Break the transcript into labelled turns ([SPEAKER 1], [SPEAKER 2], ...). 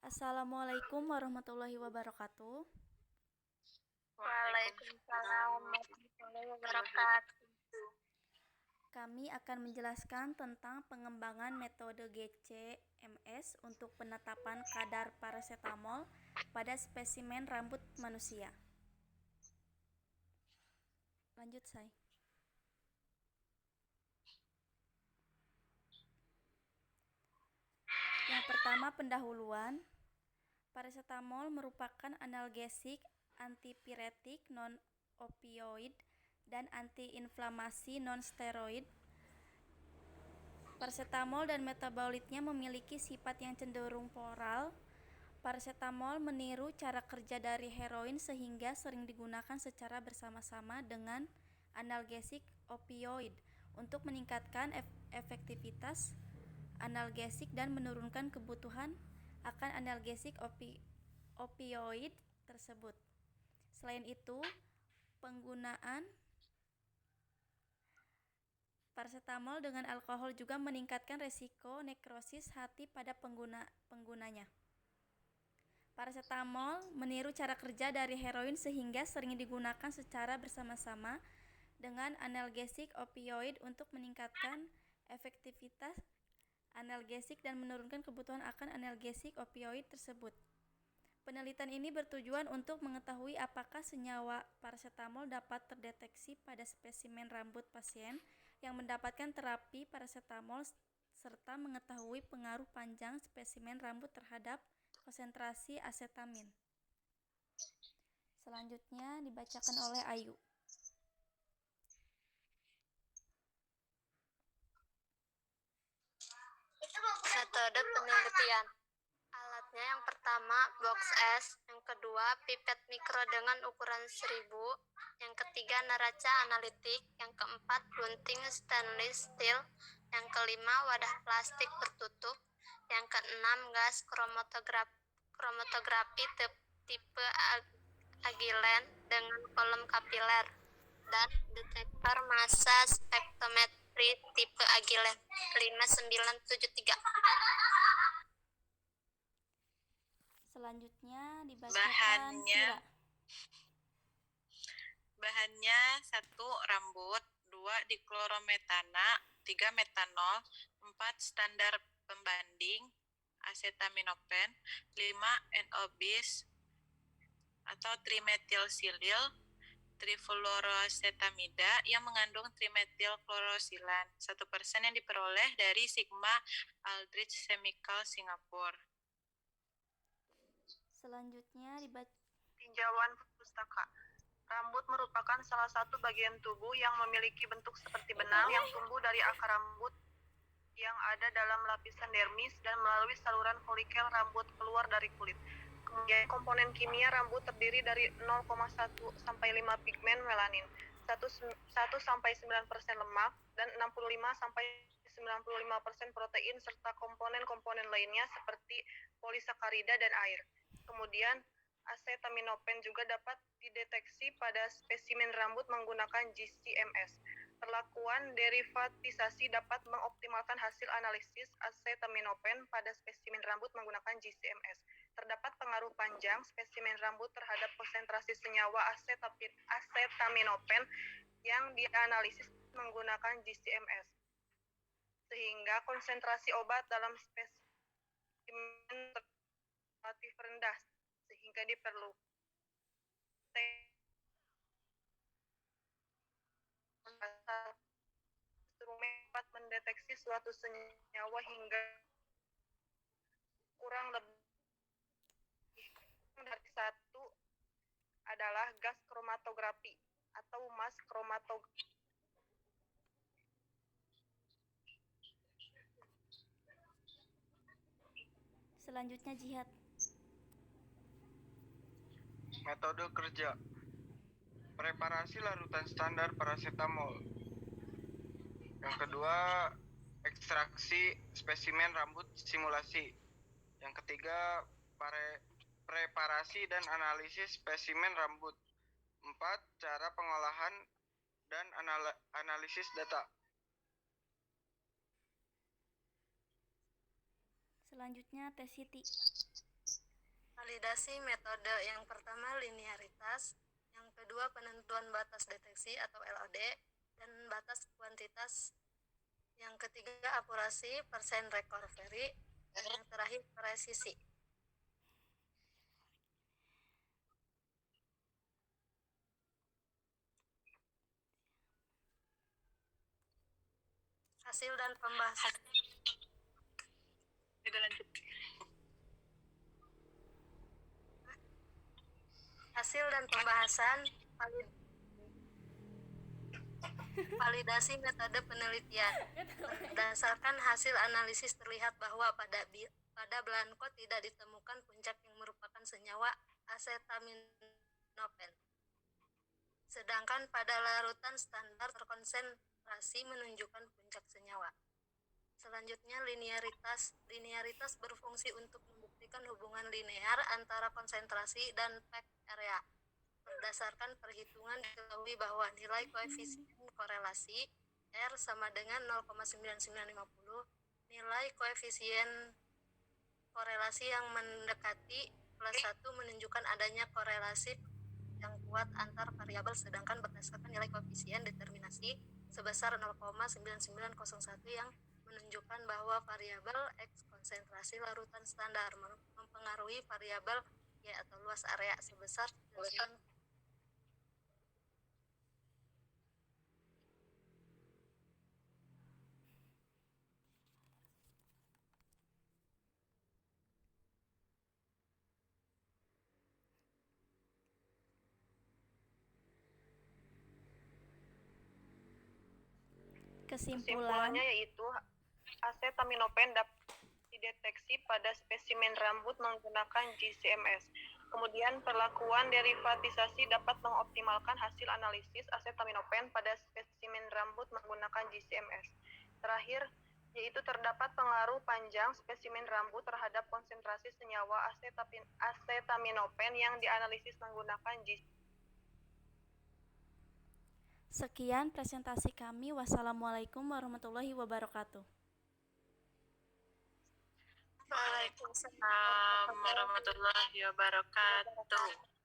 [SPEAKER 1] Assalamualaikum warahmatullahi wabarakatuh.
[SPEAKER 2] Waalaikumsalam warahmatullahi wabarakatuh.
[SPEAKER 1] Kami akan menjelaskan tentang pengembangan metode GCMS untuk penetapan kadar parasetamol pada spesimen rambut manusia. Lanjut, Say. Yang pertama, pendahuluan. Parasetamol merupakan analgesik, antipiretik non-opioid, dan antiinflamasi non-steroid. Parasetamol dan metabolitnya memiliki sifat yang cenderung oral. Parasetamol meniru cara kerja dari heroin sehingga sering digunakan secara bersama-sama dengan analgesik opioid untuk meningkatkan efektivitas analgesik dan menurunkan kebutuhan akan analgesik opioid tersebut. Selain itu, penggunaan parasetamol dengan alkohol juga meningkatkan resiko nekrosis hati pada penggunanya. Parasetamol meniru cara kerja dari heroin sehingga sering digunakan secara bersama-sama dengan analgesik opioid untuk meningkatkan efektivitas analgesik dan menurunkan kebutuhan akan analgesik opioid tersebut. Penelitian ini bertujuan untuk mengetahui apakah senyawa parasetamol dapat terdeteksi pada spesimen rambut pasien yang mendapatkan terapi parasetamol serta mengetahui pengaruh panjang spesimen rambut terhadap konsentrasi asetamin. Selanjutnya dibacakan oleh Ayu.
[SPEAKER 2] Metode penelitian. Alatnya yang pertama box S, yang kedua pipet mikro dengan ukuran 1000, yang ketiga neraca analitik, yang keempat gunting stainless steel, yang kelima wadah plastik bertutup, yang keenam gas kromatografi tipe Agilent dengan kolom kapiler, dan detektor massa spektrometri tipe Agilent 5973.
[SPEAKER 1] Selanjutnya dibacakan Sira.
[SPEAKER 3] Bahannya 1. Rambut, 2. Diklorometana, 3. Metanol, 4. Standar pembanding acetaminophen, 5. NO-bis atau trimetilsilil trifluoroacetamida yang mengandung trimetilklorosilan 1% yang diperoleh dari Sigma Aldrich Chemical Singapore.
[SPEAKER 1] Selanjutnya
[SPEAKER 4] tinjauan pustaka. Rambut merupakan salah satu bagian tubuh yang memiliki bentuk seperti benang yang tumbuh dari akar rambut yang ada dalam lapisan dermis dan melalui saluran folikel rambut keluar dari kulit. Kemudian komponen kimia rambut terdiri dari 0,1 sampai 5 pigmen melanin, 1 sampai 9% lemak, dan 65 sampai 95% protein serta komponen-komponen lainnya seperti polisakarida dan air. Kemudian acetaminophen juga dapat dideteksi pada spesimen rambut menggunakan GCMS. Perlakuan derivatisasi dapat mengoptimalkan hasil analisis acetaminophen pada spesimen rambut menggunakan GCMS. Terdapat pengaruh panjang spesimen rambut terhadap konsentrasi senyawa acetaminophen yang dianalisis menggunakan GCMS, sehingga konsentrasi obat dalam spesimen relatif rendah, sehingga diperlukan instrumen dapat mendeteksi suatu senyawa hingga kurang lebih dari 1 adalah gas kromatografi atau mass kromatografi.
[SPEAKER 1] Selanjutnya Jihad.
[SPEAKER 5] Metode kerja. Preparasi larutan standar parasetamol. Yang kedua, ekstraksi spesimen rambut simulasi. Yang ketiga, preparasi dan analisis spesimen rambut. 4. Cara pengolahan dan analisis data.
[SPEAKER 1] Selanjutnya Teh Siti.
[SPEAKER 2] Validasi metode yang pertama linearitas, yang kedua penentuan batas deteksi atau LOD, dan batas kuantitas. Yang ketiga akurasi, persen recovery, dan yang terakhir presisi. Hasil dan pembahasan.
[SPEAKER 3] Udah lanjut.
[SPEAKER 2] Hasil dan pembahasan validasi metode penelitian. Berdasarkan hasil analisis terlihat bahwa pada belangko tidak ditemukan puncak yang merupakan senyawa asetaminofen. Sedangkan pada larutan standar terkonsentrasi menunjukkan puncak senyawa. Selanjutnya linearitas. Linearitas berfungsi untuk membuktikan hubungan linear antara konsentrasi dan peak area. Berdasarkan perhitungan diketahui bahwa nilai koefisien korelasi R sama dengan 0,9950. Nilai koefisien korelasi yang mendekati plus 1 menunjukkan adanya korelasi yang kuat antar variabel, sedangkan berdasarkan nilai koefisien determinasi sebesar 0,9901 yang menunjukkan bahwa variabel X konsentrasi larutan standar mempengaruhi variabel Y atau luas area sebesar 9.
[SPEAKER 1] Kesimpulan,
[SPEAKER 4] Kesimpulannya yaitu asetaminofen dapat dideteksi pada spesimen rambut menggunakan GCMS. Kemudian perlakuan derivatisasi dapat mengoptimalkan hasil analisis asetaminofen pada spesimen rambut menggunakan GCMS. Terakhir, yaitu terdapat pengaruh panjang spesimen rambut terhadap konsentrasi senyawa asetaminofen yang dianalisis menggunakan GCMS.
[SPEAKER 1] sekian presentasi kami. Wassalamualaikum warahmatullahi wabarakatuh.
[SPEAKER 3] Waalaikumsalam warahmatullahi wabarakatuh.